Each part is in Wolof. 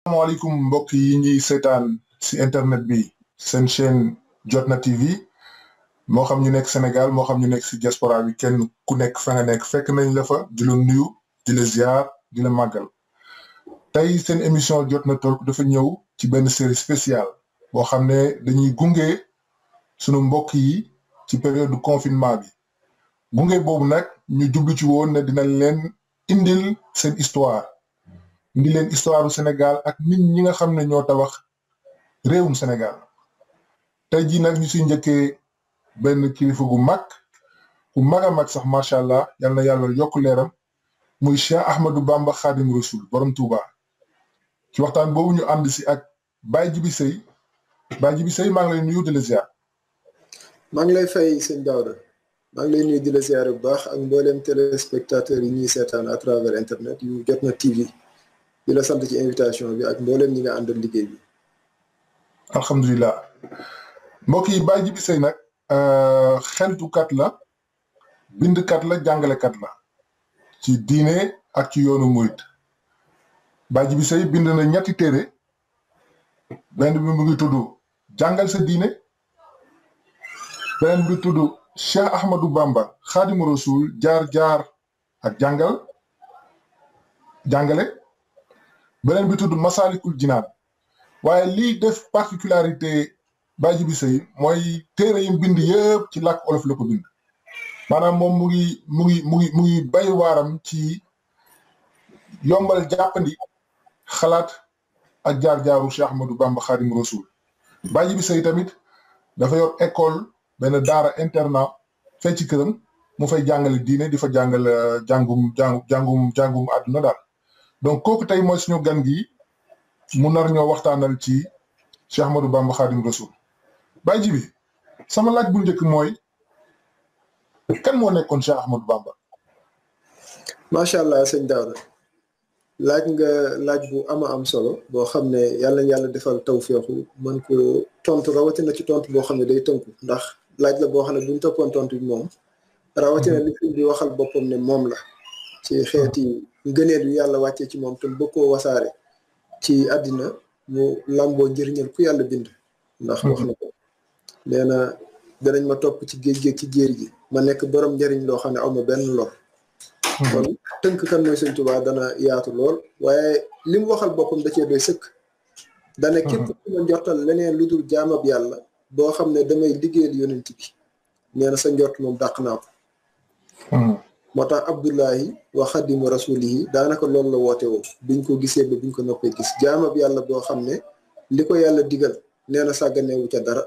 asalaamaaleykum mbokk yi ñuy seetaan ci internet bi seen chaîne Jotna TV moo xam ñu nekk Sénégal moo xam ñu nekk ci diaspora bi kenn ku nekk fa nga nekk fekk nañ la fa di la nuyu di la ziar di la màggal tey seen émission Jotna Talk dafa ñëw ci benn série spéciale boo xam ne dañuy gunge sunu mbokk yi ci période de confinement bi gunge boobu nag ñu jublu ci woon ne dinañ leen indil seen histoire indi leen histoire du Sénégal ak nit ñi nga xam ne ñoo tabax réewum Sénégal tey jii nag ñu si njëkkee benn kilifa gu mag a mag sax macha allah yal na yàlla yokk leeram muy Cheikh Ahmadou Bamba Khadim Rasoul borom Touba ci waxtaan boobu ñu ànd si ak Baye Djibi Seye Baye Djibi Seye maa ngi lay nuyu di la ziar. maa ngi lay fay sëñ Daouda maa ngi lay nuyu di la ziar bu baax ak mbooleem téléspectateurs yi ñuy seetaan à travers internet yu Jotna TV. di la sant ci invitation bi ak mboolem ñi nga àndal liggéey bi. alhamdulilah mbokk yi Baye Djibi Seye nag xeltukat la bindkat la jàngalekat la ci diine ak ci yoonu murit Baye Djibi Seye bind na ñetti téere benn bi mu ngi tudd jàngal sa diine beneen bi tudd Cheikh Ahmadou Bamba Khadimu Rasoul jaar ak jàngale beneen bi tudd Masalikul Jinaan waaye lii def particularité Baye Djibi Seye mooy téere yi bind yëpp ci làkk olof la ko bind maanaam moom mu ngi bay waaram ci yombal jàppandi xalaat ak jaar-jaaru Cheikh Ahmadou Bamba Khadim Rasoul Baye Djibi Seye tamit dafa yor école benn daara internat fee ci këram mu fay jàngale diine di fa jàngale jàngum àdduna daal donc kooku tey mooy suñu gan gi mu nar ñoo waxtaanal ci Cheikh Ahmadou Bamba Khadim Rasoul Baye Djibi sama laaj bu njëkk mooy kan moo nekkoon Cheikh Ahmadou Bamba. macha allah sëñ Daouda laaj nga laaj bu am solo boo xam ne yàlla defal tawféexu mën ko tontu rawatina ci tontu boo xam ne day tënku ndax laaj la boo xam ne buñ toppoon tontu bi moom rawatina li fi di waxal boppam ne moom la ci xeeti ngëneel yu yàlla wàccee ci moom te bëgg koo wasaare ci àddina mu làmboo njëriñal ku yàlla bind ndax wax na ko nee na danañ ma topp ci géej ci jéer ji ma nekk borom njëriñ loo xam ne aw ma benn lor kon tënk kan mooy sëñ Tuubaa dana yaatu lool waaye li mu waxal boppam da cee doy sëkk dana képp ku ma njortal leneen lu dul jaamab yàlla boo xam ne damay liggéeyal yonent bi nee na sa njort moom dàq naa ko moo tax Abdullahi wa Xadimu Rasulihi daanaka loolu la woote woo biñ ko gisee ba biñ ko noppee gis jaamab yàlla boo xam ne li ko yàlla digal nee na sàgganewu ca dara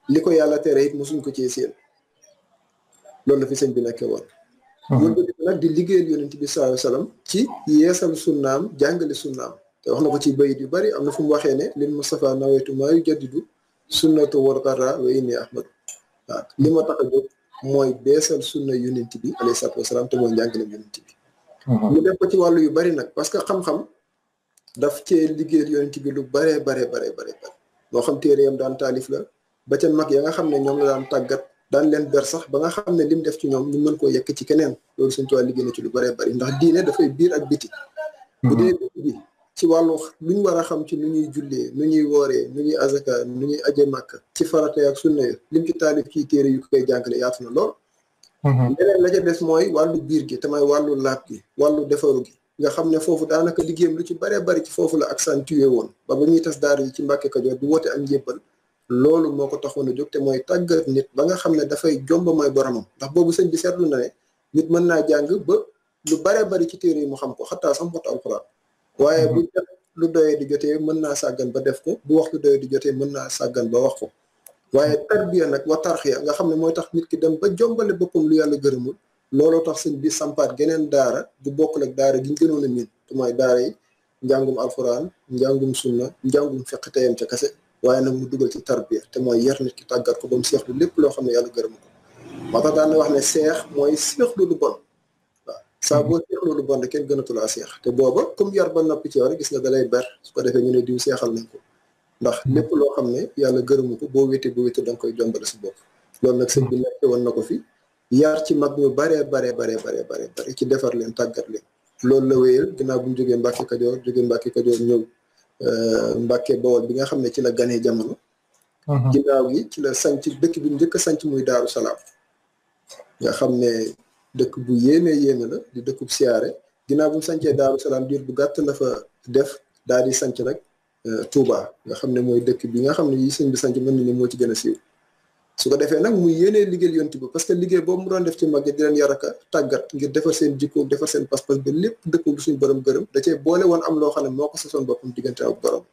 li ko yàlla tere it mosuñ ko cee seen loolu la fi sëñ bi nekkee woon loolu nag di liggéeyal yonent bi sallallahu alayhi wasallam ci yeesal sunnaam jàngale sunnaam te wax na ko ci bayit yu bari am na fu mu waxee ne lil Mustafa nawaytu maa yu jaddidu sunnatu warqara wa inni ahmadu waaw li ma tax a jóg mooy beesal sunna yonent bi alayhi salaatu wasalaam te mooy njàngaleem yonent bi mu def ko ci wàllu yu bari nag parce que xam-xam daf cee liggéeyal yonent bi lu bare moo xam téere yam daan taalif la ba ca mag ya nga xam ne ñoom la daan tàggat daan leen ber sax ba nga xam ne lim def ci ñoom ñu mën koo yekk ci keneen loolu Sëñ Tuubaa liggéey na ci lu bare bari ndax diine dafay biir ak biti bu dee biti bi ci wàllu lu ñu war a xam ci nu ñuy jullee nu ñuy wooree nu ñuy azaka nu ñuy aje màkk ci farata ak sunna yi lim ci taalif ci téere yu koy jàngale yaatu na lool leneen la ca des mooy wàllu biir gi te mooy wàllu laab gi wàllu defaru gi nga xam ne foofu daanaka liggéeyam lu ci bare bari ci foofu la accentué woon ba ñuy tas daara yi ci Mbàkke Kajoor di woote ak njébbal loolu moo ko taxoon a jóg te mooy tàggat nit ba nga xam ne dafay jomba mooy boromam ndax boobu sëñ bi seetlu na ne nit mën naa jàng ba lu bare bari ci téere yi mu xam ko xataa sax mbottu alxuraan waaye bu def lu doyee di jotee mën naa sàggan ba def ko bu wax lu doyee di jotee mën naa sàggan ba wax ko waaye tarbiya nag wa tarxiya nga xam ne mooy tax nit ki dem ba jombale boppam lu yàlla gërëmul looloo tax sëñ bi sampaat geneen daara bu bokkul ak daara gi ñu gënoon a miin te mooy daara yi njàngum alxuraan njàngum sunna njàngum fiq teyam ca kase waaye nag mu dugal ci tarbiya te mooy yar nit ki tàggat ko ba mu seexlu lépp loo xam ne yàlla gërëm ko moo tax daan na wax ne seex mooy seexlu lu bon waaw saa boo seexlu lu bon kenn gënatulaa seex te booba comme yar ba noppi ci yow rek gis nga dalay ber su ko defee ñu ne diw seexal nañ ko ndax lépp loo xam ne yàlla gërëmu ko boo wéete da nga koy jombale sa bopp loolu nag sëñ bi nekk woon na ko fi yar ci mag ñu bare ci defar leen tàggat leen loolu la wéyal ginnaaw bu ñu jógee Mbàkke Kajoor ñëw Mbàkke Bawol bi nga xam ne ci la ganee jamono. ginnaaw gi ci la sanc dëkk bi njëkk a sanc muy Daaru Salaam nga xam ne dëkk bu yéeme la di dëkkub siyaare ginnaaw bu mu sancee Daaru Salaam diir bu gàtt la fa def daal di sanc nag Touba nga xam ne mooy dëkk bi nga xam ne yi sëñ bi sanc mën na ni moo ci gën a siiw su ko defee nag muy yéenee liggéey yonent bi parce que liggéey boobu mu doon def ci mag di leen yar aka tàggat ngir defar seen jikko defar seen pas-pas ba lépp dëppoo bu suñu borom gërëm da cee boole woon am loo xam ne moo ko sasoon boppam diggante ak borom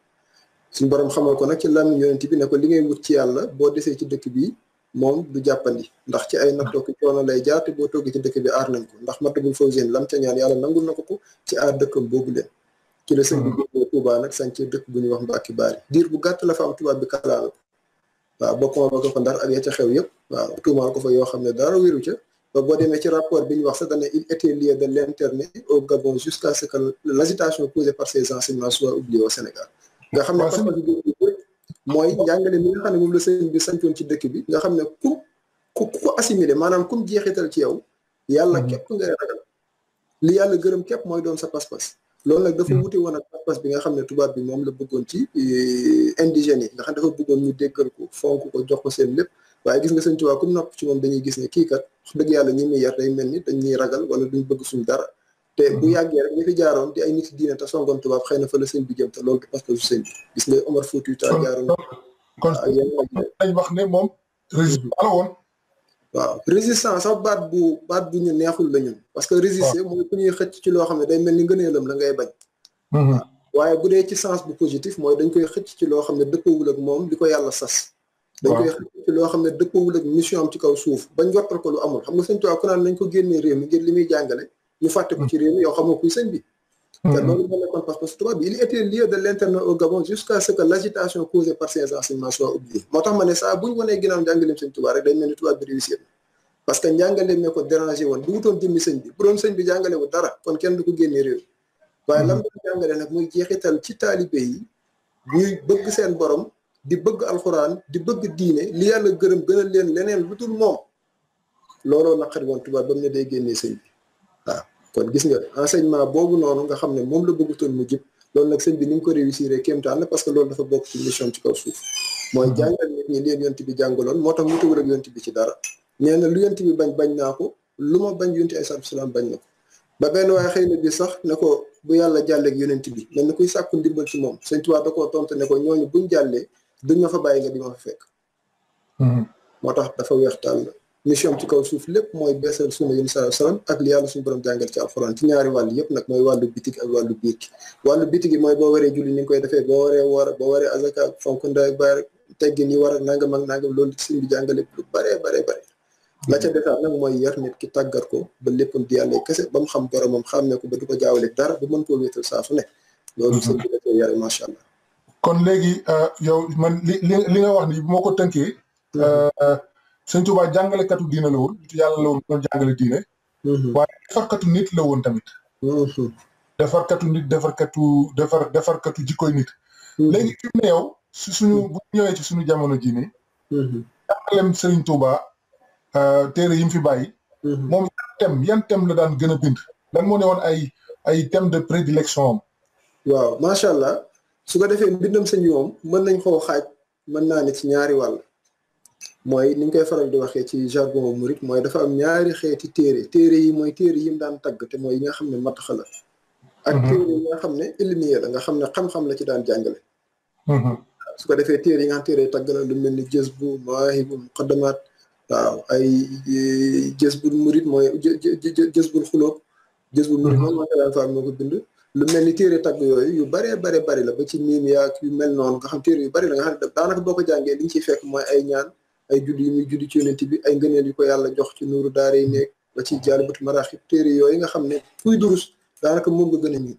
suñu borom xamal ko nag ci làmmiñ yonent bi ne ko li ngay wut ci yàlla boo desee ci dëkk bi moom du jàppandi ndax ci ay nattoo ki coono lay jaar te boo toggee ci dëkk bi aar nañ ko ndax Matlabul Fawzayni lam ca ñaan yàlla nangul na ko ci aar dëkkam boobu leen ci la sëñ bi jógee Touba nag sañ dëkk bu ñuy wax Mbàkke Baari diir bu gàtt la fa am tubaab bi kalaame ko waaw ba convoqué ko Ndar ak ya ca xew yëpp waaw tuumaal ko fa yoo xam ne dara wéru ca ba boo demee ci rapport bi ñu wax sax dane il était lié de l'internet au Gabon jusqu'à ce que l'agitation posée par ces enseignements soit oubliée au Sénégal nga xam ne parce que mooy njàngale mi nga xam ne moom la sëñ bi sancoon ci dëkk bi nga xam ne ku ko assimilé maanaam kum jeexital ci yow yàlla képp ngay ragal li yàlla gërëm képp mooy doon sa pas-pas loolu nag dafa wuti woon ak pas-pas bi nga xam ne tubaab bi moom la bëggoon ci indigènes yi nga xam dafa bëggoon ñu déggal ko fonk ko jox ko seen lépp waaye gis nga sëñ Tuubaa comme nopp ci moom dañuy gis ne kii kat wax dëgg yàlla ñi muy yar day mel ni dañuy ragal wala duñ bëgg suñ dara te bu yàggee rek ñi fi jaaroon di ay nit diine te songoon tubaab xëy na fa la sëñ bi jëm te loolu du pas-pas sëñ bi gis nga Omar Foutiyou Tall jaaroon kon dañ wax ne moom résistant la woon waaw résistance sax baat bu ñu neexul la ñun parce que résister mooy ku ñuy xëcc ci loo xam ne day mel ni ngëneelam la ngay bañ waaye bu dee ci sens bu positif mooy dañ koy xëcc ci loo xam ne dëppawul ak moom di ko yàlla sas dañ koy xëcc ci loo xam ne dëppawul ak mission am ci kaw suuf ba njottal ko lu amul xam nga sëñ Tuubaa ku naan nañ ko génnee réew mi ngir li muy jàngale ñu fàtte ko ci réew mi yow xamoo kuy sëñ bi te loolu moo nekkoon parce que tubaab bi il était lié de l'internet au Gabon jusqu'à ce que l'agitation causée par ces enseignements soit oubliée moo tax ma ne saa buñ wanee ginnaaw njàngaleem sëñ Tuubaa rek dañ mel ni tubaab bi réussir parce que njàngaleem ne ko dérangé woon du wutoon jëmmi sëñ bi bu doon sëñ bi jàngale wu dara kon kenn du ko génnee réew waaye lam doon jàngale nag muy jeexital ci taalibe yi ñuy bëgg seen borom di bëgg alxuraan di bëgg diine li yàlla gërëm gënal leen leneen lu dul moom looloo naqari woon tubaab ba mu ne day génnee sëñ bi waaw kon gis nga enseignement boobu noonu nga xam ne moom la bëggutoon mu jib loolu nag sëñ bi ni mu ko réussir kéemtaan la parce que loolu dafa bokk ci mission ci kaw suuf mooy jàngal nit ñi leen yonent bi jàngaloon moo tax mu tawul ak yonent bi ci dara nee na lu yonent bi bañ naa ko lu ma bañ yonent ay salaam bañ na ko ba benn waaye xëy na bi sax ne ko bu yàlla jàlleeg yonent bi mel na kuy sàkku ndimbal ci moom sëñ Tuubaa da koo tontu ne ko ñooñu buñ jàllee duñ ma fa bàyyi nga di ma fa fekk moo tax dafa weex tàll mission ci kaw suuf lépp mooy beesal sunna yéen salaam ak li yàlla suñu borom jàngal ci alxuraan ci ñaari wàll yëpp nag mooy wàllu bitig ak wàllu biir gi wàllu bitig gi mooy boo waree julli ni nga koy defee boo waree woor boo waree azaka fonk ndey baay teggin yi war ak nangam ak nangam loolu sëñ bi jàngale lu baree la ca defaat nag mooy yar nit ki tàggat ko ba léppam di yàlla kese ba mu xam boromam xam ne ko ba du ko jaawale dara ba mën koo wéetal saa su ne loolu sëñ bi dafay yare macha allah kon léegi yow man li nga wax ni bu ma ko tënkee sëñ Tuubaa jàngalekatu diine la woon yàlla la woon doon jàngale diine waaye defarkatu nit la woon tamit defarkatu nit defarkatu jikkoy nit léegi fi mu ne yow si suñu bu ñëwee ci suñu jamono ji ne jàngalem sëriñ Tuubaa téere yi mu fi bàyyi moom yan thème la daan gën a bind lan moo ne woon ay thème de prédilection am waaw macha allah su ko defee mbindam sëñ bi moom mën nañ koo xaaj mën naa ne ci ñaari wàll mooy ni ñu koy faral di waxee ci jargon murit mooy dafa am ñaari xeeti téere yi mooy téere yi mu daan tagg te mooy yi nga xam ne mataxa la ak téere yi nga xam ne ilmiya la nga xam ne xam-xam la ci daan jàngale su ko defee téere yi nga xam téere tagg la lu mel ni Jazbu Mawaahibu Muqaddamaat waaw ay Jazbul murit mooy Jazbul xulóob Jazbul murit moom Maam Faal moo ko bind lu mel ni téere tagg yooyu yu baree bari la ba ci miim yaag yu mel noonu nga xam téere yu bari la nga xam ne daanaka boo ko jàngee li ñu ciy fekk mooy ay ñaan ay julli yi muy julli ci yonent bi ay ngëneel yu ko yàlla jox ci nuuru daara yi nekk ba ci Jaalibatu Maraaxib téere yooyu nga xam ne kuy durus daanaka moom nga gën a miin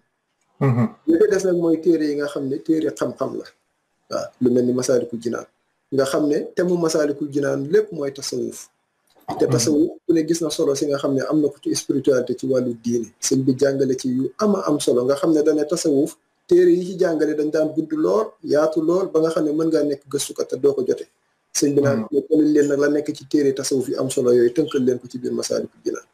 li ko des nag mooy téere yi nga xam ne téere xam-xam la waaw lu mel ni Masaalikul Jinaan nga xam ne te mu Masaalikul Jinaan lépp mooy tasawuf te tasawuf ku ne gis na solo si nga xam ne am na ko ci spiritualité ci wàllu diine sëñ bi jàngale ci yu am solo nga xam ne dane tasawuf téere yi ci jàngale dañ daan gudd lool yaatu lool ba nga xam ne mën ngaa nekk gëstukat te doo ko jote sëñ bi naan jëlal leen nag la nekk ci téere tasawuf yu am solo yooyu tënkal leen ko ci biir Masaalikul Jinaan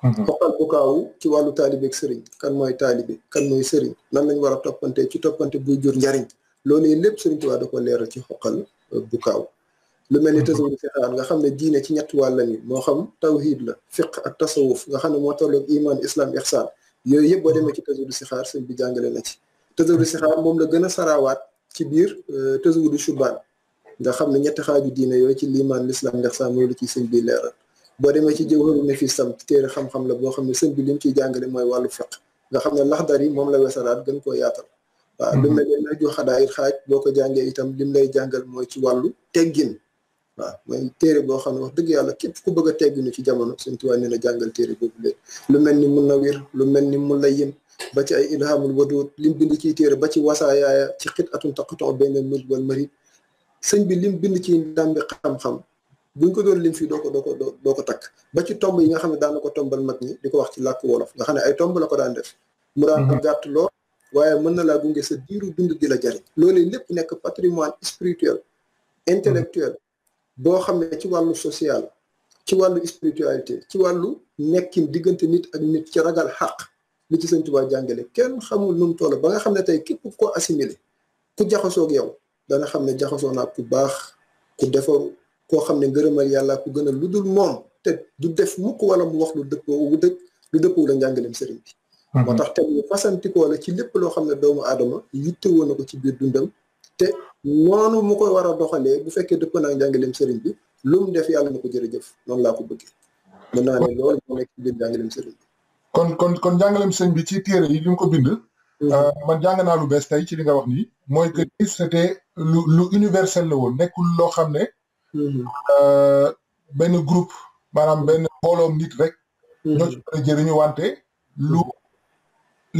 xoqal bu kaawu ci wàllu taalibe ak sëriñ kan mooy taalibe kan mooy sëriñ nan lañ war a toppante ci toppante buy jur njariñ loolu lépp Sëriñ Tuubaa da ko leeral ci xoqal bu kaaw lu mel ni tasawuf fixaan nga xam ne diine ci ñett wàllam yi moo xam tawhid la fiq ak tasawuf nga xam ne moo tolloog iman islam ihsaan yooyu yëpp boo demee ci tasawudu sixaar sëñ bi jàngale na ci tasawudu sixaar moom la gën a saraawaat ci biir tasawudu shubaan nga xam ne ñetti xaaju diine yooyu ci liman l'islam ihsaan mooy la ci sëñ bi leeral boo demee ci jawharu nafis tam téere xam-xam la boo xam ne sëñ bi li mu ciy jàngale mooy wàllu fiq nga xam ne laxdar yi moom la wesalaat gën koo yaatal waaw lu mel ne ju xadaa it xaaj boo ko jàngee itam lim lay jàngal mooy ci wàllu teggin waaw mooy téere boo xam ne wax dëgg yàlla képp ku bëgg a tegginu ci jamono Sëñ Tuubaa nee na jàngal téere boobu léegi lu mel ni Munawwir lu mel ni Mulayyin ba ci ay Ilhaamul Waduud lim bind ciy téere ba ci wasaayaaya ci xit atun taqatoo baynal murid wal marid sëñ bi lim bind ci ndàmbi xam-xam buñ ko doon lim fii doo ko takk ba ci tomb yi nga xam ne daan na ko tombal mag ñi di ko wax ci làkk wolof nga xam ne ay tomb la ko daan def mu daan ko gàtt lool waaye mën na laa gunge sa diiru dund di la jariñ loolu lépp nekk patrimoine spirituel intellectuel boo xam ne ci wàllu social ci wàllu spiritualité ci wàllu nekkin diggante nit ak nit ci ragal xaq li ci Sëñ Tuubaa jàngale kenn xamul nu mu toll ba nga xam ne tey képp ko assimilé ku jaxasoo ak yow dana xam ne jaxasoo naa ku baax ku defaru koo xam ne ngërëmal yàlla ku gën a lu dul moom te du def mukk wala mu wax lu dëppoo la njàngaleem sëriñ bi moo tax te ñu fasantikoo la ci lépp loo xam ne doomu aadama yittewoo na ko ci biir dundam te noonu mu koy war a doxalee bu fekkee dëpp naa njàngaleem sëriñ bi lu mu def yàlla na ko jërëjëf noonu laa ko bëggee mën naa ne loolu moo nekk ci biir njàngaleem sëriñ bi kon njàngaleem sëriñ bi ci téere yi li mu ko bind man jàng naa lu bees tey ci li nga wax nii mooy que c'était lu universel la woon nekkul loo xam ne benn groupe maanaam benn mbooloom nit rek ñoo ci mën a jëriñu wante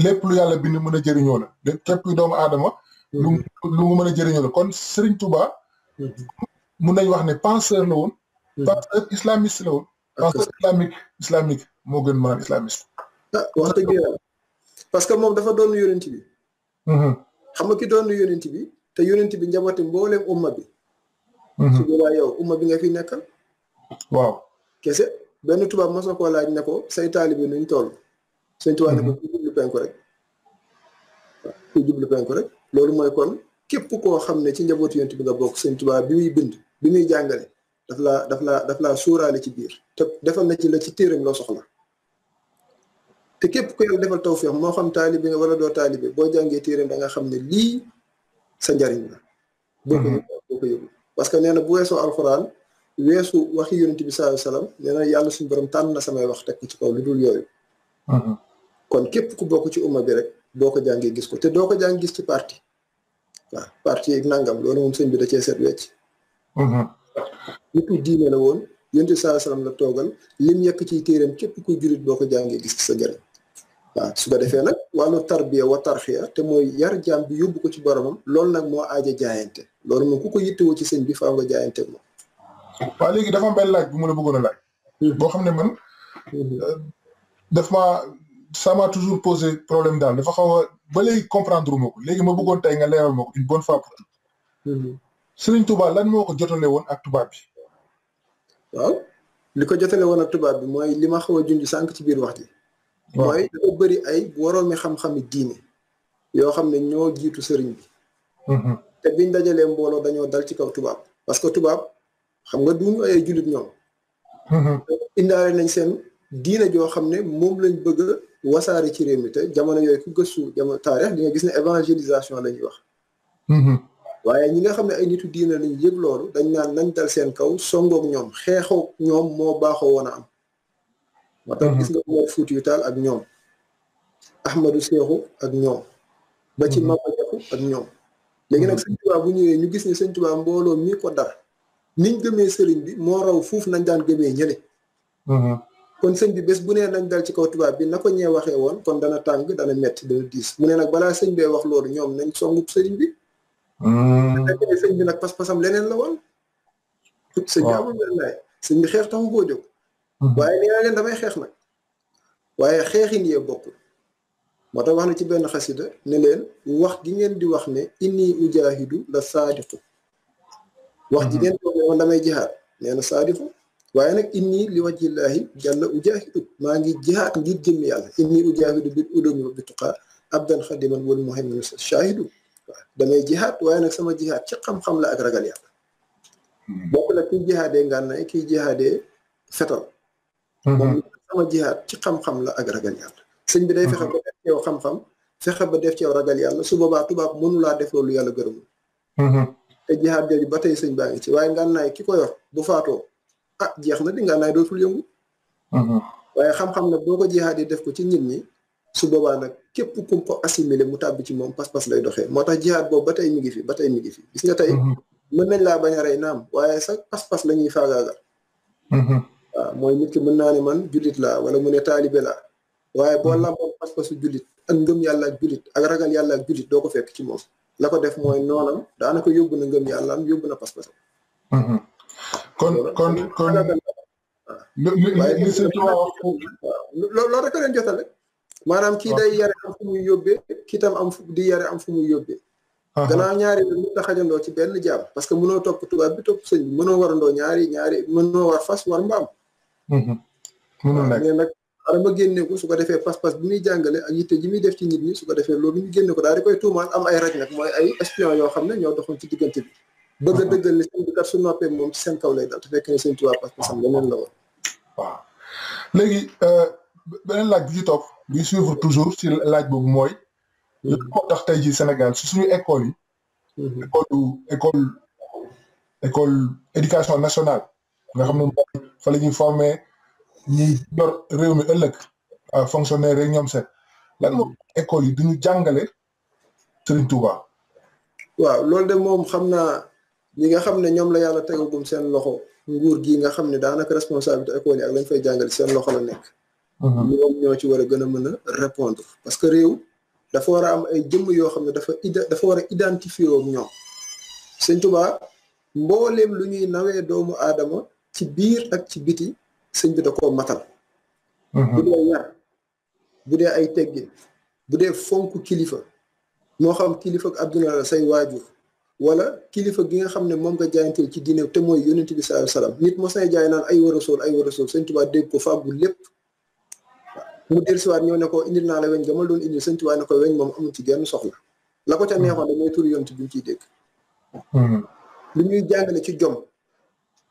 lépp lu yàlla bind mën a jëriñoo la képp doomu aadama lu mu mën a jëriñoo la kon Serigne Touba mun nañ wax ne penseur la woon penseur islamiste la woon penseur islamique moo gën maanaam islamiste wax dëgg yàlla parce que moom dafa doon yonent bi xam nga ki doon yonent bi te yonent bi njabooti mbooleem umma bi su boobaa yow umma bi nga fi nekkal waaw kese benn tubaab mosoo koo laaj ne ko say taalibe nuñ toll Sëñ Tuubaa ne ko ku jublu penku rek waaw ku jublu penku rek loolu mooy kon képp koo xam ne ci njabootu yonent bi nga bokk Sëñ Tuubaa bi muy bind bi muy jàngale daf laa sóoraale ci biir te defal na ci la ci téeram loo soxla te képp ku yàlla defal tawfeex moo xam taalibe nga wala doo taalibe boo jàngee téeram da nga xam ne lii sa njariñ la boo ko yëgu parce que nee na bu weesoo alxuraan weesu waxi yonent bi sallallahu alayhi wasallam nee na yàlla suñu borom tànn na samay wax teg ko ci kaw lu dul yooyu kon képp ku bokk ci umma bi rek boo ko jàngee gis ko te doo ko jàng gis ci parti waaw parti yi nangam loolu moom sëñ bi da cee seet wecc nitu diine la woon yonent bi sallallahu alayhi wasallam la toogal lim yekk ciy téeram képp kuy jullit boo ko jàngee gis ci sa njariñ waaw su ko defee nag wàllu tarbiya wa tarxiya te mooy yar jaam bi yóbbu ko ci boromam loolu nag moo aaja jaayante loolu moom ku ko yittewoo ci sëñ bi faaw nga jaayante moom waaw léegi dafa am benn laaj bu ma la bëggoon a laaj boo xam ne man ça m'a toujours posé problème daal dafa xaw a ba léegi comprendre ma ko léegi ma bëggoon tey nga leeral ma ko une bonne fois pour tout Serigne Touba lan moo ko jotale woon ak tubaab bi waaw li ko jotale woon ak tubaab bi mooy li ma xaw a junj sànq ci biir wax ji mooy dafa bëri ay boroomi xam-xami diine yoo xam ne ñoo jiitu sëriñ bi te biñ dajalee mbooloo dañoo dal ci kaw tubaab parce que tubaab xam nga duñu ay jullit ñoom indaale nañ seen diine joo xam ne moom lañ bëgg a wasaare ci réew mi te jamono yooyu ku gëstu jamono taarix di nga gis ne évangélisation la ñuy wax waaye ñi nga xam ne ay nitu diine lañ yëg loolu dañ naan nañ dal seen kaw songoog ñoom xeexoog ñoom moo baaxoo woon a am moo tax gis nga Umar Fuutiyu Taal ak ñoom Ahmadu Seexu ak ñoom ba ci Maba Jaxu ak ñoom léegi nag Sëñ Tuubaa bu ñëwee ñu gis ne Sëñ Tuubaa mbooloo mii ko dar niñ gëmee sëriñ bi moo raw fuuf nañ daan gëmee ñële kon sëñ bi bés bu nee nañ dal ci kaw tubaab bi na ko ñee waxee woon kon dana tàng dana metti dana diis mu ne nag balaa sëñ bee wax loolu ñoom nañ songub sëriñ bi sëñ bi nag pas-pasam leneen la woon sëñ bi amul leen laay sëñ bi xeex taxu koo jóg waaye nee na leen damay xeex nag waaye xeexin yee bokkul moo tax wax na ci benn xasida ne leen wax gi ngeen di wax ne inni ujaahidu la saadiqu wax ji ngeen di wax ne woon damay jihaad nee na saadiqu waaye nag inni li wajhillahi jalla ujahidu maa ngi jihaat ngir jëmmi yàlla inni ujahidu bil ulumi wa bi tuqaa abdan xadiman wal muhaymin shahidu waaw damay jihaat waaye nag sama jihaat ci xam-xam la ak ragal yàlla bokk la kiy jihaadee ngànnaay kiy jihaadee fetal moom sama jihaat ci xam-xam la ak ragal yàlla sëñ bi day fexe ba def ci yow xam-xam fexe ba def ci yow ragal yàlla su boobaa tubaab mënulaa def loolu yàlla gërëmul te jihaat jooju ba tey sëñ baa ngi ci waaye ngànnaay ki ko yor bu faatoo jeex na di ngànnaay dootul yëngu waaye xam-xam nag boo ko jihaatee def ko ci nit ñi su boobaa nag képp kum ko assimilé mu tàbbi ci moom pas-pas lay doxee moo tax jihaat boobu ba tey mi ngi fi ba tey mi ngi fi gis nga tey mën nañ laa bañ a rey naam waaye sax pas-pas la ñuy faagaagal waaw mooy nit ki mën naa ne man jullit laa wala mu ne taalibe laa waaye boo lamboon pas-pasu jullit ak ngëm yàlla ak jullit ak ragal yàlla ak jullit doo ko fekk ci moom la ko def mooy noonam daanaka yóbbu na ngëm yàlla am yóbbu na pas-pasam kon li sëñ Tuubaa wax loolu rek a leen jotale maanaam kii day yare am fu muy yóbbee kii tam am di yare am fu muy yóbbee gannaaw ñaari lu mu taxajandoo ci benn jaam parce que mënoo topp tubaab bi topp sëñ bi mënoo warandoo ñaari mënoo war fas war mbaam mais nag xaaral ma génne ko su ko defee pas-pas bi muy jàngale ak yitte ji muy def ci nit ñi su ko defee loolu ñu génne ko daal di koy tuumaal am ay raj nag mooy ay espion yoo xam ne ñoo doxoon ci diggante bi bëgg a dëggal ne sëñ bi kat su noppee moom ci seen kaw lay dal te fekk ne sëñ Tuubaa pas-pasam leneen la woon waaw léegi beneen laaj bi ci topp bi suivre toujours ci laaj boobu mooy lan moo tax tey jii Sénégal si suñu école yi école éducation nationale nga xam ne mooy fa la ñuy former ñi yor réew mi ëllëg fonctionnaire rek ñoom seen lan moo école yi duñu jàngale Serigne Touba waaw loolu de moom xam naa ñi nga xam ne ñoom la yàlla tegagum seen loxo nguur gi nga xam ne daanaka responsabilité école yi ak lañ fay jàngale seen loxo la nekk ñoom ñoo ci war a gën a mën a répondre parce que réew dafa war a am ay jëmm yoo xam ne dafa war a identifier ak ñoom sëñ Tuubaa mbooleem lu ñuy nawee doomu aadama ci biir ak ci biti sëñ bi da koo matal bu dee yar bu dee ay teggin bu dee fonk kilifa moo xam kilifa ak adduna la say waajur wala kilifa gi nga xam ne moom nga jaayanteel ci diine te mooy yonent bi sallallahu alayhi wasallam nit mos nay jaay naan ay war a sool sëñ Tuubaa dégg ko fàggu lépp mu dellusiwaat ñëw ne ko indil naa la weñ nga ma doon indil sëñ Tuubaa ne ko weñ moom amul ci genn soxla la ko ca neexoon da mooy tur yonent bi ñu ciy dégg lu ñuy jàngale ci jom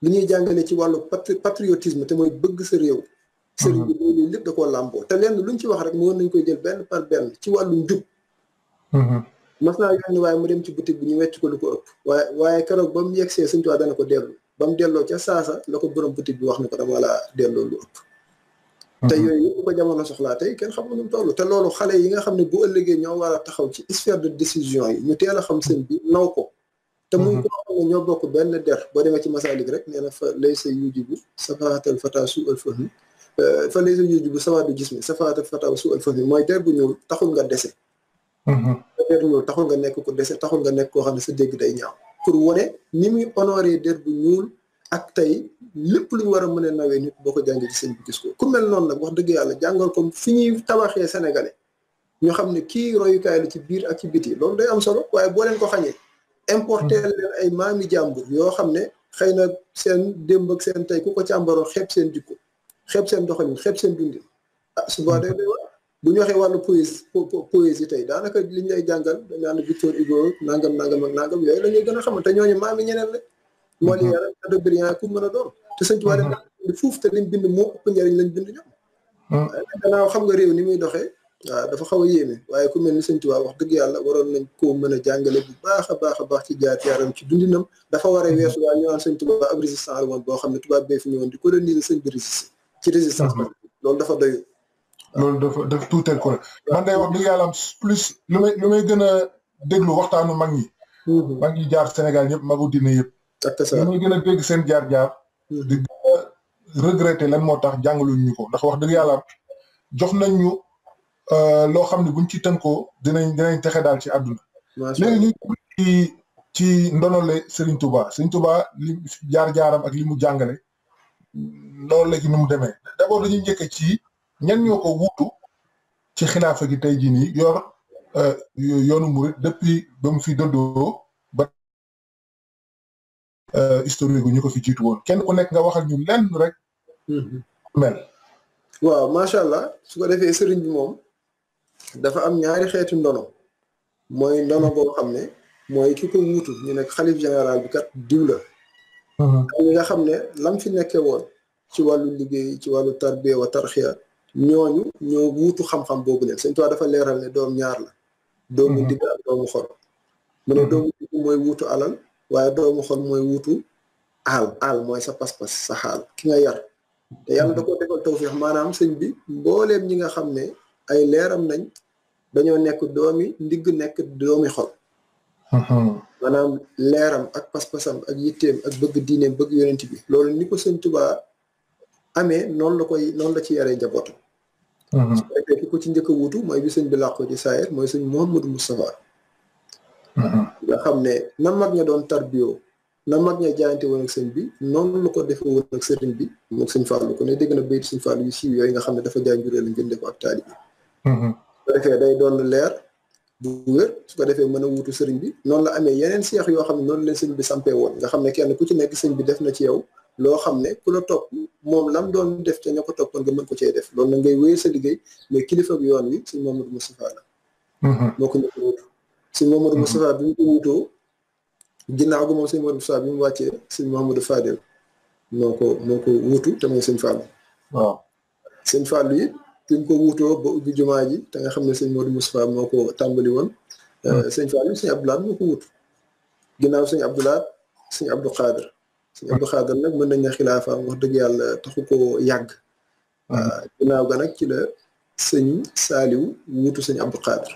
lu ñuy jàngale ci wàllu patriotisme te mooy bëgg sa réew sëriñ bi loolu lépp da koo làmboo te lenn luñ ci wax rek mën nañ koy jël benn par benn ci wàllu njub mas naa yónni waaye mu dem ci boutique bi ñu wecc ko lu ko ëpp waaye keroog ba mu yegsee sëñ Tuubaa dana ko dellu ba mu delloo ca saasa la ko borom boutique bi wax ne ko dama laa delloo lu ëpp te yooyu yëpp ko jamono soxlaa tey kenn xam nu mu toll te loolu xale yi nga xam ne bu ëllëgee ñoo war a taxaw ci sphère de décision yi ñu teel a xam seen bi naw ko te muy ko xam ne ñoo bokk benn der boo demee ci Masaalik rek nee na fa lay sa yujibu safaatal fata su al fahmi fa lay sa yujibu sawaadu gis mi safaatal fata su al fahmi mooy der bu ñuul taxul nga dese der bu ñuul taxul nga nekk ko dese taxul nga nekk koo xam ne sa dégg day ñaaw pour wane ni muy honoré der bu ñuul ak tey lépp lu ñu war a mën a nawee nit boo ko jàngee ci sëñ bi gis ko ku mel noonu nag wax dëgg yàlla jàngal ko fi ñuy tabaxee sénégalais ñoo xam ne kii royukaay la ci biir ak ci biti loolu day am solo waaye boo leen ko xañee importer leen ay maami jàmbur yoo xam ne xëy na seen démb ak seen tey ku ko càmbaroo xeeb seen jikko xeeb seen doxalin xeeb seen dundin suba day bu ñu waxee wàllu poésie tey daanaka li ñu lay jàngal dañ naan Victor Hugo nangam nangam ak nangam yooyu la ñuy gën a xamante ñooñu maami ñeneen la Molière Chateaubriand ku mën a doon te sëñ Tuubaa dem bind fuuf te liñ bind moo ëpp njëriñ lañ bind ñoom gannaaw xam nga réew ni muy doxee waaw dafa xaw a yéeme waaye ku mel ni sëñ Tuubaa wax dëgg yàlla waroon nañ koo mën a jàngale bu baax a baax ci jaar-jaaram ci dundinam dafa war a weesu waa ñu naan sëñ Tuubaa ab résistant la woon boo xam ne tubaab bee fi ñëwoon di coloniser sëñ bi résister ci résistance loolu dafa doyu loolu dafa tuuteel ko man day wax dëgg yàlla am plus lu may gën a déglu waxtaanu mag ñi jaar Sénégal ñëpp magu dina yëpp li may gën a dégg seen jaar-jaar di gën a regretter lan moo tax jàngaluñ ñu ko ndax wax dëgg yàlla jox nañ ñu loo xam ne buñ ci tënkoo dinañ texe daal ci àdduna léegi ñu ci ndonole Serigne Touba li jaar-jaaram ak li mu jàngale loolu la ci nu mu demee d'abord dañuy njëkke ci ñan ñoo ko wuutu ci xilaafa gi tey jii nii yor yoonu murit depuis ba mu fi dëddoo ba historique gu ñu ko fi jiitu woon kenn ku nekk nga waxal ñu lenn rek mel. waaw macha allah su ko defee sëriñ bi moom dafa am ñaari xeetu ndono mooy ndono boo xam ne mooy ki ko wuutu ñu nekk xalif général bi kat diw la ñi nga xam ne lam fi nekkee woon ci wàllu liggéey ci wàllu tarbiya wa tarxiya ñooñu ñoo wuutu xam-xam boobu leen Sëñ Tuubaa dafa leeral ne doom ñaar la doomu digg ak doomu xol mu ne doomu digg mooy wuutu alal waaye doomu xol mooy wuutu aal mooy sa pas-pas sa xaal ki nga yar te yàlla da ko defal tawfiix maanaam sëñ bi mbooleem ñi nga xam ne ay leeram nañ dañoo nekk doomi ndigg nekk doomi xol maanaam leeram ak pas-pasam ak yitteem ak bëgg diineem bëgg yonent bi loolu ni ko Sëñ Tuubaa amee noonu la ci yaree njabootam su ko defee ki ko ci njëkk a wuutu mooy bi sëñ bi làqoo ci saayir mooy sëñ Mouhamadou Moustapha nga xam ne na mag ña doon tarbiyoo na mag ña jaayante woon ak sëñ bi noonu la ko defee woon ak sëriñ bi moom sëñ Fallou ko ne dégg na bayit sëñ Fallou yu siiw yooyu nga xam ne dafa jaay njurée la jënde ko ak taali bi su ko defee day doon leer bu wér su ko defee mën a wuutu sëriñ bi noonu la amee yeneen seex yoo xam ne noonu leen sëñ bi sampee woon nga xam ne kenn ku ci nekk sëñ bi def na ci yow loo xam ne ku la topp moom lam doon def ca ña ko toppoon nga mën ko cee def loolu na ngay wéyee sa liggéey mais kilifa bi yoon wi sëñ Mamadou Moustapha la moo ko ñu ko wuutu sëñ Mamadou Moustapha bi mu ko wuutoo ginnaaw gu moom sëñ Mamadou Moustapha bi mu wàccee sëñ Mouhamadou Fadel moo ko wuutu te mooy sëñ Fallou waaw sëñ Fallou it bi mu ko wuutoo ba ubbi jumaa ji te nga xam ne sëñ Mamadou Moustapha moo ko tàmbali woon sëñ Fallou sëñ Abdoulaye moo ko wuutu ginnaaw sëñ Abdoulaye sëñ Abdou Khader sëñ Abdou Khader nag mën nañ ne xilaafaam wax dëgg yàlla taxu ko yàgg ginnaaw ga nag ci la sëñ Saaliw wuutu sëñ Abdou Khader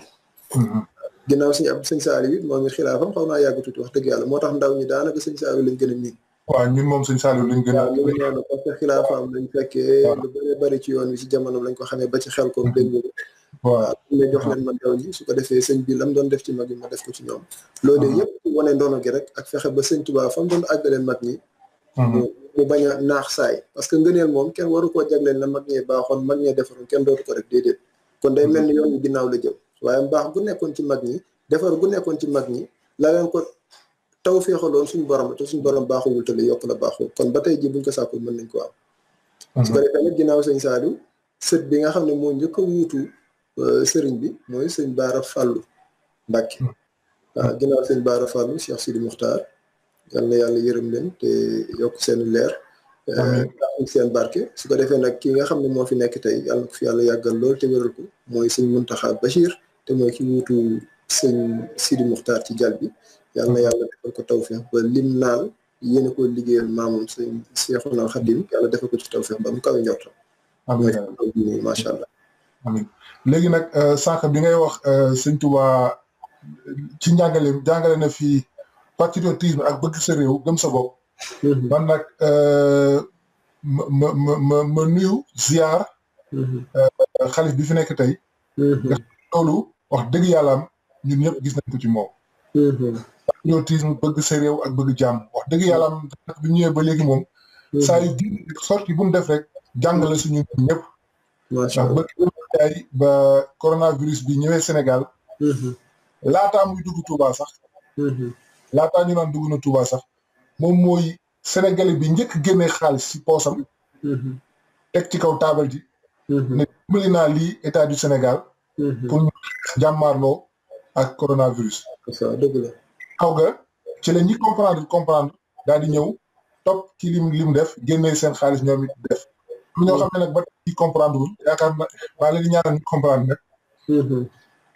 ginnaaw sëñ Saaliw it moom it xilaafam xaw naa yàgg tuuti wax dëgg yàlla moo tax ndaw ñi daanaka sëñ Saaliw lañ gën a miin waaw ñun moom sëñ Saaliw lañ gën a waaw loolu noonu parce que xilaafaam lañ fekkee lu bëri ci yoon wi ci jamono lañ ko xamee ba ci xel ko dégg waaw ne jox leen ma ndaw ñi su ko defee sëñ bi lam doon def ci mag yi ma def ko ci ñoom loolu yëpp wane ndono gi rek ak fexe ba sëñ Tuubaa fa mu doon àggale mag ñi mu bañ a naax saay parce que ngëneel moom kenn waru koo jagleel na mag ñee baaxoon mag ñee defaroon kenn dootu ko rek déedéet kon day mel ni yoon wi ginnaaw la jëm waaye mbaax gu nekkoon ci mag ñi defar gu nekkoon ci mag ñi la leen ko taw féexaloon suñu borom te suñu borom baaxuwul te la yokk la baaxul kon ba tey ji buñ ko sàkkul mën nañ ko am su ko defee nag ginnaaw sëñ Saaliw sët bi nga xam ne moo njëkk a wuutu sëriñ bi mooy sëñ Baara Fàllu Mbàkke waaw ginnaaw sëñ Baara Fàllu Cheikh Sidi Muxtaar yal na yàlla yërëm leen te yokk seen leer ak seen barke su ko defee nag ki nga xam ne moo fi nekk tey yàlla na ko fi yàlla yàggal lool te wéral ko mooy sëñ Muntaxa Bachir te mooy ki wuutu sëñ Sidi Muxtaar ci jal bi yàlla na yàlla defal ko tawfeex ba lim naal yéen a ko liggéeyal maamam sëñ Seexuna Xadim yàlla defal ko ci tawfeex ba mu kaw njortam amiin macha allah amiin léegi nag sànq bi ngay wax sëñ Tuubaa ci jàngale na fii patriotisme ak bëgg sa réew gëm sa bopp man nag ma nuyu ziar xalif bi fi nekk tey nga loolu wax dëgg yàllaam ñun ñëpp gis nañ ko ci moom patriotisme bëgg sa réew ak bëgg jàmm wax dëgg yàllaam bi ñëwee ba léegi moom saa yu sorti bu mu def rek jàngale suñu ñëpp ndax bëgg ba coronavirus bi ñëwee Sénégal laataa muy dugg Touba sax laataa ñu naan dugg na Touba sax moom mooy Sénégalais bi njëkk génnee xaalis ci poosam teg ci kaw taabal ji ne dimbali naa lii état du Sénégal pour ñu jàmmaarloo ak coronavirus dëgg la xaw ga ci la ñi comprendre daal di ñëw topp ci lim def génnee seen xaalis ñoom it def lu ñoo xam ne nag ba ci comprendre wul yaakaar na maa leen di ñaanal ñu comprendre nag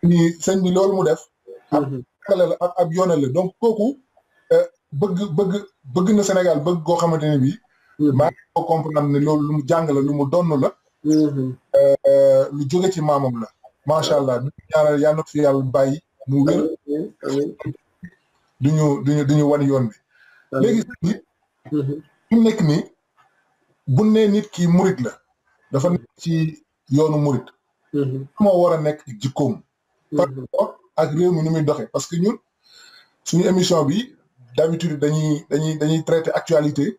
ni sëñ bi loolu mu def ab yoonal la donc kooku bëgg na Sénégal bëgg koo xamante ne bii maa ngi ko comprendre ne loolu lu mu jàng la lu mu donn la lu jóge ci maamam la macha allah ñu ñaanal yàlla na fi yàlla bàyyi mu wér duñu wan yoon bi léegi sëñ bi ñu nekk nii bu ne nit ki murit la dafa nekk ci yoonu murit moo war a nekk jikkoom par rapport ak réew mi ni muy doxee parce que ñun suñu émission bi d'habitude dañuy traiter actualité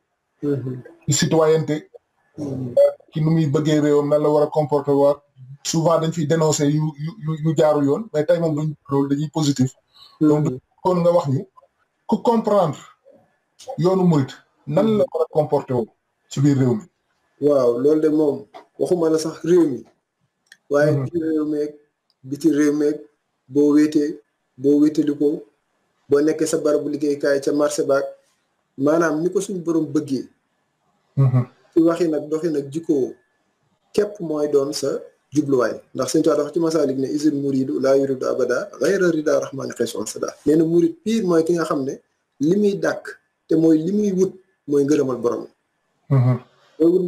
ci citoyenneté ci nu muy bëggee réewam nan la war a comporter waat souvent dañ fiy dénoncer yu jaarul yoon mais tey moom duñ loolu dañuy positif donc kon nga wax ñu ku comprendre yoonu murit nan la war a comporté wu ci biir réew mi. waaw loolu de moom waxuma la sax réew mi waaye biir réew meeg biti réew meeg boo wéetali ko boo nekkee sa barabu liggéeykaay ca marché baag maanaam ni ko suñu borom bëggee ci waxi nag doxi nag jikkoo képp mooy doon sa jubluwaay ndax Sëñ Tuubaa wax ci masaalik ne isil muridu laa yuridu abada gayra rida rahmaani xeeson sada nee na murid piir mooy ki nga xam ne li muy dàkk te mooy li muy wut mooy ngërëmal borom mooy wut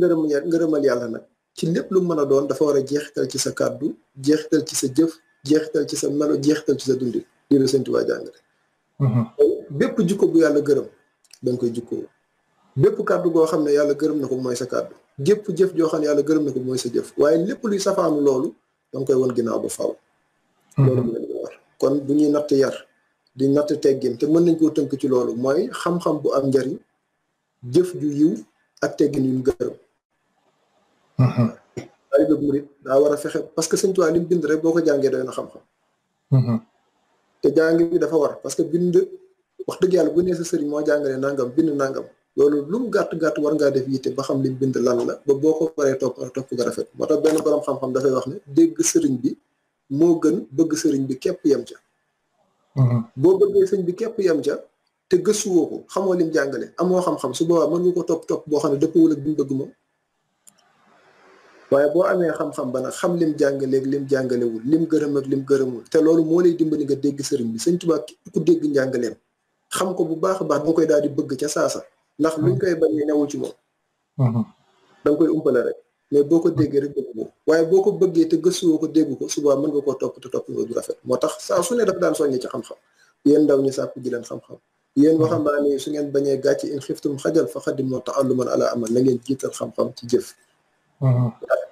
ngërëmal yàlla nag ci lépp lu mën a doon dafa war a jeexital ci sa kàddu jeexital ci sa jëf jeexital ci sa melo jeexital ci sa dundin lii la Sëñ Tuubaa jàngale bépp jikko bu yàlla gërëm da nga koy jikkoo bépp kàddu goo xam ne yàlla gërëm na ko mooy sa kàddu gépp jëf joo xam ne yàlla gërëm na ko mooy sa jëf waaye lépp luy safaanu loolu da nga koy won ginnaaw ba faaw loolu mu leen war kon bu ñuy natt yar di natt teggin te mën nañ koo tënk ci loolu mooy xam-xam bu am njariñ jëf ju yiw ak teggin yu ñu gërëm taalibe murit daa war a fexe parce que Sëñ Tuubaa li mu bind rek boo ko jàngee doy na xam-xam te jàng bi dafa war parce que bind wax dëgg yàlla bu nee sa sëriñ moo jàngalee nangam bind nangam loolu lu mu gàtt-gàtt war ngaa def yitte ba xam li mu bind lan la ba boo ko waree topp nga rafet moo tax benn borom xam-xam dafay wax ne dégg sëriñ bi moo gën bëgg sëriñ bi képp yem ca boo bëggee sëriñ bi képp yem ca te gëstuwoo ko xamoo lim jàngale amoo xam-xam su boobaa mën nga ko topp boo xam ne dëppwul ak bi mu bëgg moom waaye boo amee xam-xam ba nag xam lim jàngaleeg lim jàngalewul lim gërëm ak lim gërëmul te loolu moo lay dimbali nga dégg sëriñ bi Sëñ Tuubaa képp ku dégg njàngaleem xam ko bu baax a baax danga koy daal di bëgg ca saasa ndax luñ koy bañee newul ci moom danga koy umpale rek mais boo ko déggee rek bëgg ko waaye boo ko bëggee te gëstuwoo ko dégg ko suba mën nga koo topp te topp nga du rafet moo tax saa su ne dafa daan soññe ci xam-xam yéen ndaw ñi sàkku ji leen xam-xam yéen waxambaane yi su ngeen bañee gàcce in xiftum xajal fa xaddimoo taalluman ala amal na ngeen jiital xam-xam ci jëf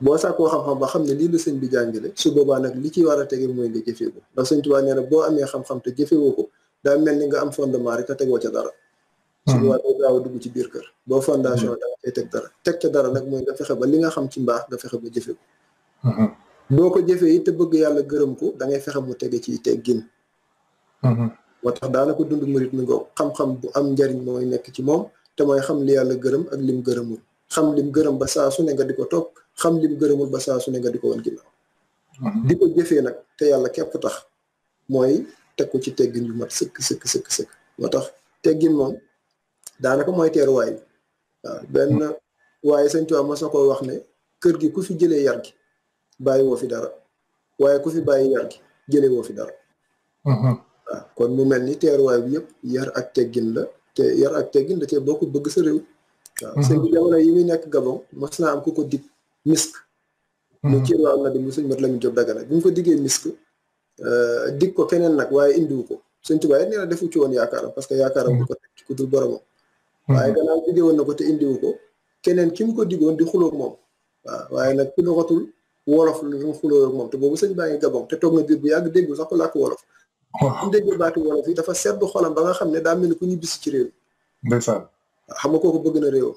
boo sàkkoo xam-xam ba xam ne lii la sëñ bi jàngale su boobaa nag li ciy war a tege mooy nga jëfee ko ndax Sëñ Tuubaa nee na boo amee xam-xam te jëfewoo ko daa mel ni nga am fondement rek te tegoo ca dara su boobaa doo gaaw a dugg ci biir kër boo fondation da nga koy teg ca dara nag mooy nga fexe ba li nga xam ci mbaax nga fexe ba jëfe ko boo ko jëfee it te bëgg yàlla gërëm ko da ngay fexe mu tege ci teggin moo tax daanaka dund murit mi ngoog xam-xam bu am njariñ mooy nekk ci moom te mooy xam li yàlla gërëm ak lim gërëmul xam lim gërëm ba saa su ne nga di ko topp xam lim gërëmul ba saa su ne nga di ko wan ginnaaw di ko jëfee nag te yàlla képp tax mooy teg ko ci teggin yu mat sëkk moo tax teggin moom daanaka mooy teeruwaay bi waaw benn waaye Sëñ Tuubaa mos na ko wax ne kër gi ku fi jëlee yar gi bàyyi woo fi dara waaye ku fi bàyyi yar gi jëlee woo fi dara waaw kon mu mel ni teeruwaay bi yëpp yar ak teggin la te yar ak teggin da cee bokk bëgg sa réew waaw sëñ bi jamono yi muy nekk Gabon mos naa am ku ko dig misk mu ci waaw na di mu sëñ mat Lamin Jóob Dagana bi mu ko diggee misk dig ko keneen nag waaye indiwu ko Sëñ Tuubaa nee na defu ci woon yaakaaram parce que yaakaaram bu ko teg ci ku dul boromam waaye gannaaw diggee woon na ko te indiwu ko keneen ki mu ko diggoon di xuloo moom waaw waaye nag ku doxatul wolof la ñu xuloo ak moom te boobu sëñ baa ngi Gabon te toog na biir bu yàgg déggul sax ko làkk wolof mu déggee baatu wolof yi dafa seddu xolam ba nga xam ne daa mel ni ku ñu bis ci réew ndeysaan xam nga kooku bëgg na réew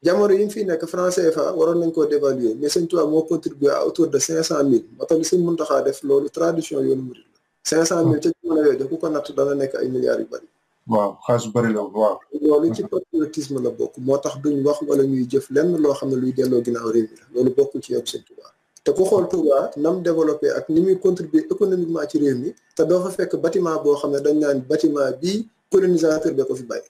jamono yi mu fi nekk franc CFA waroon nañ koo dévaluer mais Sëñ Tuubaa moo contribué à autour de 500 000 moo tax li Sëñ Muntaxaa def loolu tradition yoonu murid la 500 000 ca jamono yooyu ku ko natt dana nekk ay milliards yu bari waaw xaalis bu bari la waaw loolu ci patriotisme la bokk moo tax duñ wax wala ñuy jëf lenn loo xam ne luy delloo ginnaaw réew mi la loolu bokkul ci yoonu Sëñ Tuubaa te ku xool Touba nam développé ak ni muy contribuer économiquement ci réew mi te doo fa fekk bâtiment boo xam ne dañ naan bâtiment bii colonisateur bee ko fi bàyyi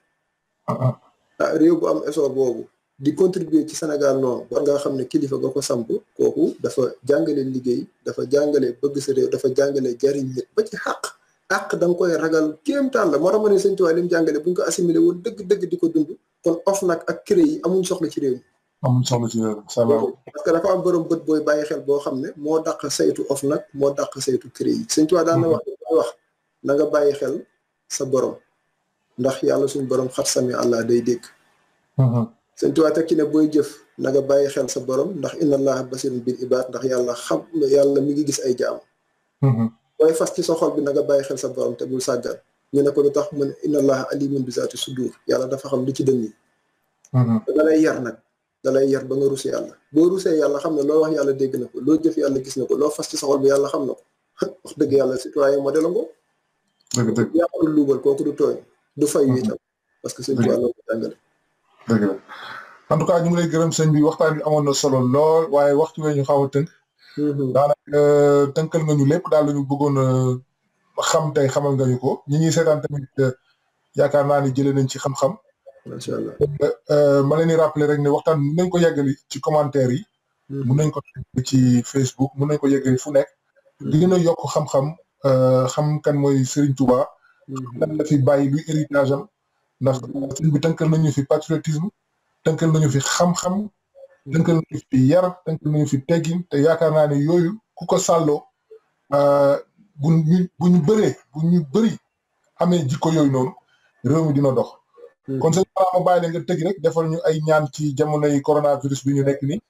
réew bu am essor boobu di contribuer ci Sénégal noonu war nga xam ne kilifa ga ko samp kooku dafa jàngale liggéey dafa jàngale bëgg sa réew dafa jàngale jariñ nit ba ci àq da nga koy ragal kéemtaan la moo tax ma ne Sëñ Tuubaa li mu jàngale bu ñu ko assimilé woon dëgg-dëgg di ko dund kon OFNAC ak CREI yi amuñ soxla ci réew mi amuñ soxla ci réew mi parce que dafa am borom bët booy bàyyi xel boo xam ne moo dàq saytu OFNAC moo dàq saytu CREI yi Sëñ Tuubaa daan na wax na nga bàyyi xel sa borom ndax yàlla suñu borom xat sami àllaa day dégg Sëñ Tuubaa teg ci ne booy jëf na nga bàyyi xel sa borom ndax inna allaha basirun bil ibaad ndax yàlla mi ngi gis ay jaam booy fas ci sa xol bi na nga bàyyi xel sa borom te bul sàggan ñu ne ko lu tax mu ne inna allaha alimun bi zaati sudur yàlla dafa xam li ci dënn yi da lay yar nag da lay yar ba nga rusee yàlla boo rusee yàlla xam ne loo wax yàlla dégg na ko loo jëf yàlla gis na ko loo fas ci sa xol bi yàlla xam na ko wax dëgg yàlla citoyen modèle ngoo yàqul luubal kooku du tooñ du fay itam parce que sëñ Tuubaa loolu ko jàngale. dëgg la en tout cas ñu ngi lay gërëm sëñ bi waxtaan bi amoon na solo lool waaye waxtu wee ñu xaw a tënk. daanaka tënkal nga ñu lépp daal la ñu bëggoon a xam tey xamal nga ñu ko ñi ñuy seetaan tamit yaakaar naa ni jëlee nañ ci xam-xam. macha allah ma leen di rappeler rek ne waxtaan mun nañ ko yeggali ci commentaire yi. mun nañ ko yeggali ci Facebook mun nañ ko yeggali fu nekk. di gën a yokk xam-xam xam kan mooy Serigne Touba. lan la fi bàyyi luy héritage am ndax sëñ bi tënkal nañu fi patriotisme tënkal nañu fi xam-xam tënkal nañu fi yar tënkal nañu fi teggin te yaakaar naa ne yooyu ku ko sàlloo bu ñu bëri amee jikko yooyu noonu réew mi dina dox. kon sëñ Ba ma bàyyi la nga tëj rek defal ñu ay ñaan ci jamonoy coronavirus bi ñu nekk nii.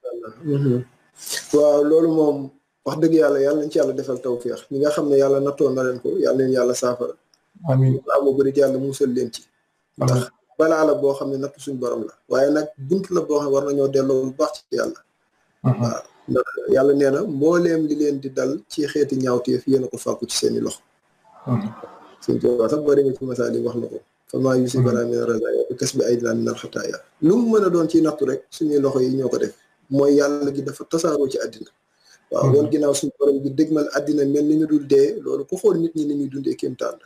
waaw loolu moom wax dëgg yàlla nañ ci yàlla defal tawfeex ñi nga xam ne yàlla nattoo na leen ko yàlla leen yàlla saafara. amiin amoo bëri yàlla musal leen ci. ndax balaa la boo xam ne nattu suñ borom la waaye nag bunt la boo xam ne war nañoo delloo bu baax ci yàlla. waaw ndax yàlla nee na mbooleem li leen di dal ci xeeti ñaawteef yéen a ko fàkku ci seeni loxo. suñ Tuubaa sax bari nga ci masaal yi wax na ko. famaa yusiibanaa mina razaa'i bi kasbi aydinaa minal xataayaa lu mu mën a doon ci nattu rek suñuy loxo yi ñoo ko def mooy yàlla gi dafa tasaaroo ci àddina. waaw woon ginnaaw suñu borom gi dégmal àddina mel ni ñu dul dee loolu ku xool nit ñi ni ñuy dundee kéemtaan la.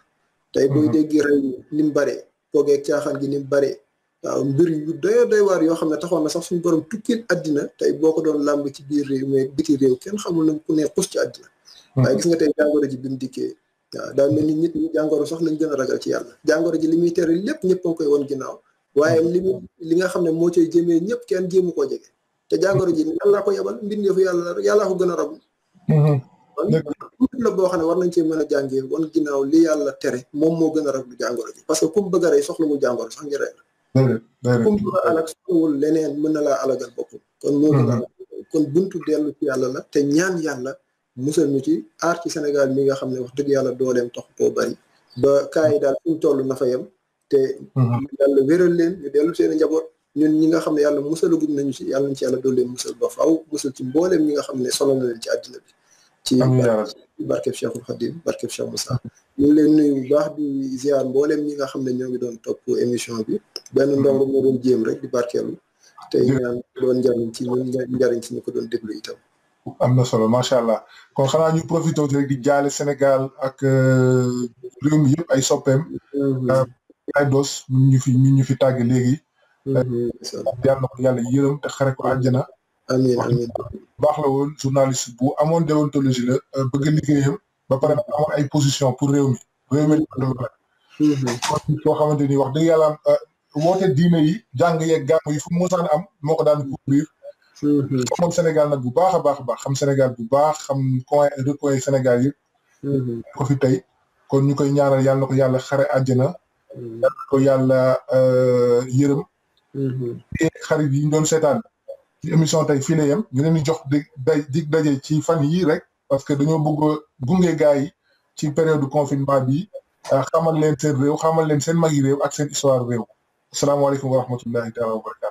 tey booy dégg rey ni mu baree poogeeg caaxaan gi ni mu baree waaw mbir yu doy waar yoo xam ne taxoon na sax suñu borom tukkil àddina tey boo ko doon làmb ci biir réew mais biti réew kenn xamul na ku ne xus ci àddina. waaye gis nga tey jàngoro ji bi mu dikkee waaw daal mel ni nit ñi jàngoro sax lañ gën a ragal ci yàlla jàngoro ji li muy tere lépp ñëpp a ngi koy woon ginnaaw waaye li nga xam ne moo cay jëmee ñëpp kenn jéemu koo jege te jàngoro ji yàllaa ko yebal mbindeefu yàllaa ko gën a rabu kon la boo xam ne war nañ cee mën a jàngee wan ginnaaw li yàlla tere moom moo gën a raglu jàngoro ji parce que kum bëgg a rey soxlawul jàngoro sax ngi rey la kum bëgg a alag soxlawul leneen mën na laa alagal boppam kon moo gën a kon buntu dellu ci yàlla la te ñaan yàlla musal ñu ci aar ci Sénégal mi nga xam ne wax dëgg yàlla dooleem tax koo bari ba kaa yi daal fuñ toll na fa yem te yàlla wéral leen ñu dellu seen njaboot ñun ñi nga xam ne yàlla musalagum nañu ci yàlla nañ ci yàlla dool leen musal ba faaw musal ci mbooleem ñi nga xam ne solo na leen ci àddina bi ci barkeb Cheikhul Khadim barkeb Cheikh Moussa ñu ngi leen nuyu bu baax di ziar mbooleem ñi nga xam ne ñoo ngi doon topp émission bi benn ndongo moo doon jéem rek di barkeelu te ñaan doon njariñ ci ñun njariñ ci ñu ko doon déglu itam am na solo macha allah kon xanaa ñu profité rek di jaale Sénégal ak réew mi yëpp ay soppeem ay dos ñu fi tàgg léegi yàlla na ko yàlla yërëm te xare ko àjjana amiin amiin baax la woon journaliste bu amoon déontologie la bëgg liggéeyam ba pare amoon ay position pour réew mi soo xamante ni wax dëgg yàlla woote diine yi jàng yeeg gàmm yi fu mu mosaan am moo ko daan couvrir xamoon Sénégal nag bu baax a baax xam Sénégal bu baax xam recoin Sénégal yi ko fi tey kon ñu koy ñaanal yàlla na ko yàlla xare àjjana yàlla na ko yàlla yërëm te xarit yi ñu doon seetaan ci émission tey fii la yem ñu leen di jox dig daje ci fan yii rek parce que dañoo bëgg a gunge gaa yi ci période confinement bi xamal leen seen réew xamal leen seen magi réew ak seen histoire réew asalaamaaleykum wa rahmatullahi taala wa barakatu